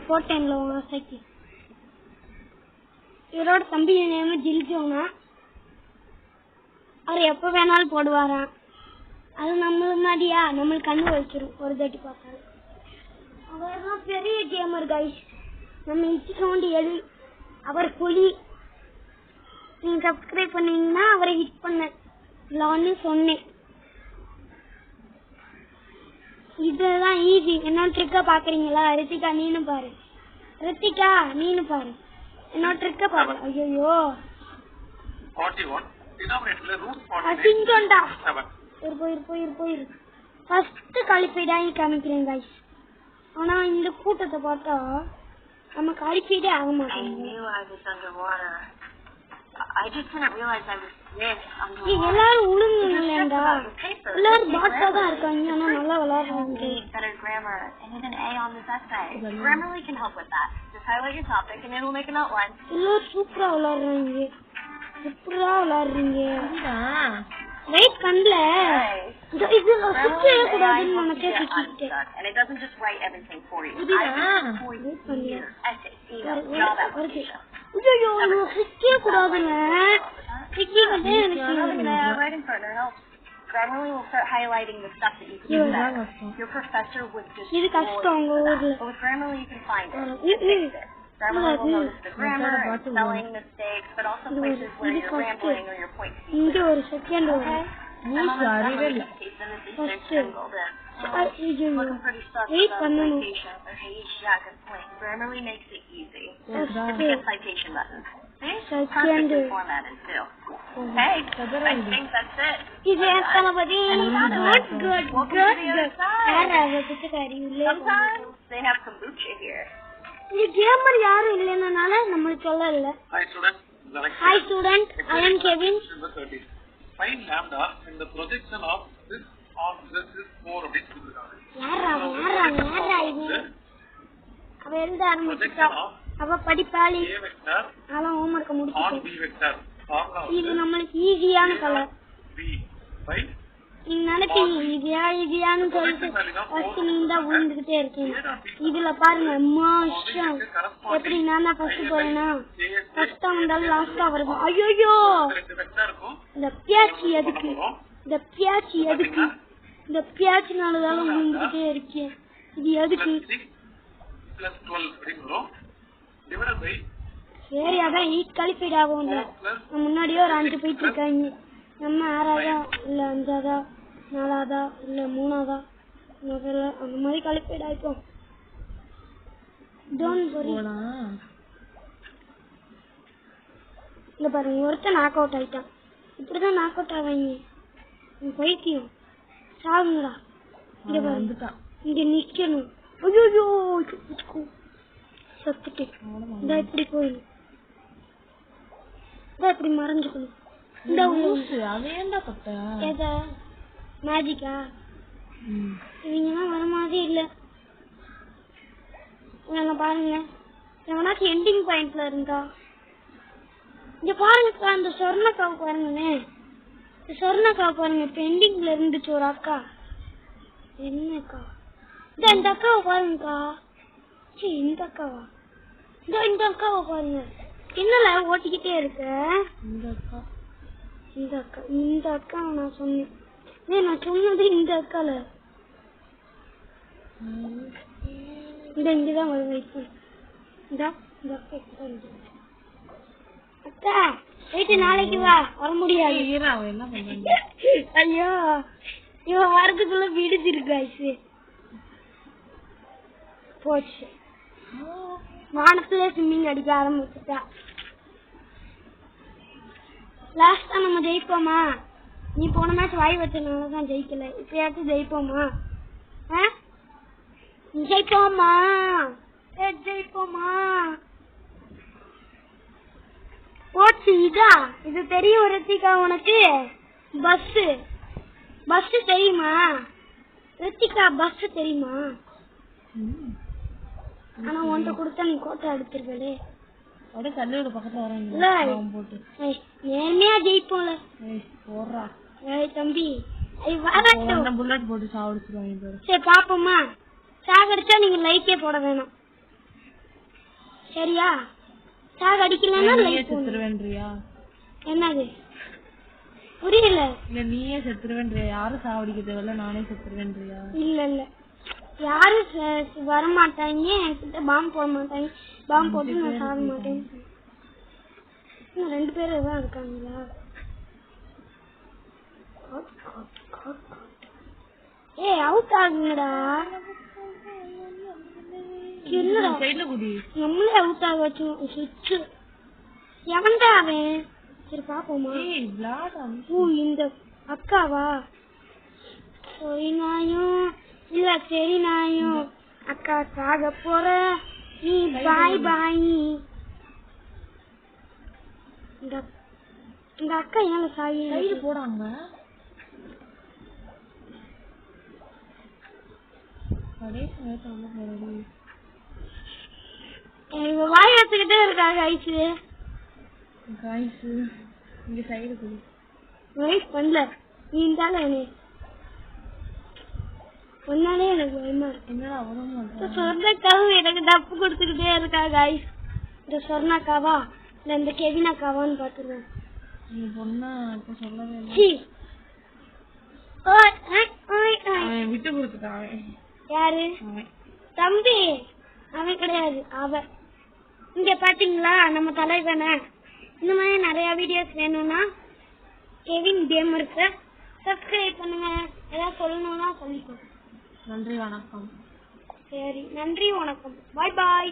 போட்டேன்ல உங்க ஆசைக்கு. இவரோட தம்பி நேம ஜில்ஜோனா. அவர் எப்ப வேணாலும் போடுவாராம். அது நம்மளுக்கு மாதிரியா நம்மளுக்கு கண்ணு வச்சிரும் ஒரு தட்டி பார்த்தாலும். அவர்தான் பெரிய கேமர் கைஸ். நம்ம இச்சுக்கோண்டி எழு அவர் புலி. நீங்க சப்ஸ்கிரைப் பண்ணீங்கன்னா அவரை ஹிட் பண்ணலான்னு சொன்னேன். இதுதான் ஈஸி. என்ன ட்ரிக்கா பாக்குறீங்களா? ரித்திகா நீனு பாரு. ரித்திகா நீனு பாரு. என்ன ட்ரிக்கா பாரு. ஐயோ 41 டினாமினேட்டர்ல ரூட் 40 அசிங்கண்டா. போயிரு ஃபர்ஸ்ட் குவாலிஃபைட் ஆகி காமிக்கிறேன் गाइस. ஆனா இந்த கூட்டத்தை பார்த்தா நம்ம குவாலிஃபைடே ஆக மாட்டோம். I just didn't realize I was this underwater. எல்லாரும் உளுங்கலடா. எல்லாரும் பாட்டா தான் இருக்காங்க. ஆனா நல்லா விளையாடுறாங்க. Better grammar and get an A on this essay. Grammarly can help with that. Just highlight your topic and it will make an outline. எல்லாரும் சூப்பரா விளையாடுறாங்க. ரைட் கண்ல இது சுத்தே கூடாதுன்னு நினைச்சேன். And it doesn't just write everything for you. ஐயோ சுத்தே கூடாதுங்க. சுத்தி வந்து writing partner helps. Grammarly will start highlighting the stuff that you can use. Your professor would just இது கஷ்டம் உங்க ஊர்ல. With Grammarly you can find it. Grammarly will notice the grammar and spelling mistakes, but also places where you're rambling or your point. இங்க ஒரு second Okay? Wait பண்ணனும். Grammarly makes it easy. Citation buttons. Second formatted too. Hey, I think that's it. இது தளபதி good. Sometimes they have kombucha here. இந்த gamer யாரும் இல்லைனால நம்மளுக்கு சொல்லல. Hi student, I am Kevin. Find lambda in the projection of this on this is 4 அப்படின்னு சொல்றாங்க. யாரா இது? அவ எழுத ஆரம்பிச்சா. அவ படிப்பாளி. A vector அவன் ஹோம்வொர்க் on முடிச்சிட்டான். B vector. இது நம்மளுக்கு ஈஸியான கலர். B by நீங்க நினைப்பீங்க ஈஸியான்னு சொல்லிட்டு ஃபர்ஸ்ட் நீங்க தான் விழுந்துகிட்டே இருக்கீங்க. இதுல பாருங்க மாஷம் எப்படி நான் தான் ஃபர்ஸ்ட் போறேன்னா ஃபர்ஸ்டா வந்தாலும் லாஸ்டா வருது. ஐயோ இந்த பியாச்சி எதுக்கு? இந்த பியாச்சினாலதான் விழுந்துகிட்டே இருக்கேன். இது எதுக்கு? சரி அதான் ஈட் குவாலிஃபைட் ஆகும். முன்னாடியே ஒரு 5 போயிட்டு இருக்காங்க. நம்ம 6ஆவதா இல்ல 5ஆவதா 4ஆவதா இல்ல 3ஆவதா முதல்ல அந்த மாதிரி குவாலிஃபைட் ஆயிப்போம். Don't worry. இங்க பாருங்க ஒருத்தன் நாக் அவுட் ஆயிட்டான். இப்படிதான் நாக் அவுட் ஆவாங்க. பைத்தியம் சாகுங்களா. இங்க பாருங்க இங்க நிக்கணும். ஐயோ சத்துட்டு இந்த இப்படி போயிடும். இந்த இப்படி மறைஞ்சுக்கணும். இந்த ஊசு அதேண்டா பட்ட ஏதா மேஜிக்கா இவங்கலாம் வர மாதிரி இல்ல. இவங்க பாருங்க எவனாச்சும் எண்டிங் பாயிண்ட்ல இருந்தா இங்க பாருங்கக்கா. இந்த சொர்ணக்காவை பாருங்கண்ணே. இந்த சொர்ணக்காவை பாருங்க. இப்ப எண்டிங்ல இருந்துச்சு ஒரு அக்கா. என்னக்கா இந்த அக்காவை பாருங்கக்கா. இந்த அக்காவா? இந்த அக்காவை பாருங்க. என்னல ஓட்டிக்கிட்டே இருக்க? இந்த அக்கா நான் சொன்னேன். நான் சொன்னது இந்த அக்கால. இங்கதான் வரும். இந்த அக்கா போயிட்டு நாளைக்கு வா. வர முடியாது. ஐயோ இவன் வரதுக்குள்ள விடுச்சிருக்கு. போச்சு. வானத்துல ஸ்விம்மிங் அடிக்க ஆரம்பிச்சுட்டா. லாஸ்டா நம்ம ஜெயிப்போமா? நீ போன மேட்ச் வாய் வச்சனாலதான் ஜெயிக்கல. இப்பயாச்சும் ஜெயிப்போமா? ஜெயிப்போமா? போச்சு. இதா இது தெரியும் ரித்திகா உனக்கு? பஸ் தெரியுமா ரித்திகா? பஸ் தெரியுமா? ஆனா உன்கிட்ட கொடுத்தா நீ கோட்டை எடுத்துருக்கே. நேர்மையா ஜெயிப்போம்ல தம்பி. சரி பாப்போமா? சாகடிச்சா நீங்க லைக்கே போட வேணாம். சரியா? சாக அடிக்கலன்னா நீயே லைக் போடு. செத்துருவேன்றியா? என்னது புரியல? இல்ல நீயே செத்துருவேன்றியா? யாரும் சாவடிக்க தேவையில்ல, நானே செத்துருவேன்றியா? இல்ல இல்ல யாரும் வர மாட்டாங்க, என்கிட்ட பாம்பு போட மாட்டாங்க. பாம்பு போட்டு நான் சாக மாட்டேன். இன்னும் 2 பேர் தான் இருக்காங்களா? ஏய் அவுட் ஆகுங்கடா. இல்லடா சைடுல குடி. நம்மளே அவுட் ஆக வச்சு சுச்சு. எவன்டா அவன்? சரி பாப்போமா? ஏய் விளாட. ஓ இந்த அக்காவா? சரி நாயும் இல்ல சரி நாயும் அக்கா சாக போற நீ பாய் பாய். இந்த அக்கா ஏன் சாகி சைடு போடாங்க. கடைசி நேரத்துல ரொம்ப போறடி. வாய் வச்சுக்கிட்டே இருக்கா கைச்சு. காய்ஸ் இங்க சைடு குடி. வெயிட் பண்ணல நீ இருந்தாலும் ஒன்னாலே எனக்கு பயமா இருக்கு. என்னடா அவ்வளவு சொர்ணக்காவும் எனக்கு தப்பு கொடுத்துக்கிட்டே இருக்கா கைஸ். இந்த சொர்ணக்காவா இல்ல இந்த கெவினாக்காவான்னு பாத்துருவேன். நீ பொண்ணா இப்ப சொல்லவே இல்லை. சி ஓய் ஓய் ஓய் ஓய். அவன் விட்டு கொடுத்துட்டான். அவன் யாரு? அவன் தம்பி. அவன் கிடையாது அவ. இங்க பாத்தீங்களா நம்ம தலைவனை. இந்த மாதிரி நிறைய வீடியோஸ் வேணும்னா கெவின் கேமருக்கு சப்ஸ்கிரைப் பண்ணுங்க. ஏதாவது சொல்லணும்னா சொல்லிக்கோ. நன்றி வணக்கம். சரி நன்றி வணக்கம். பாய் பாய்.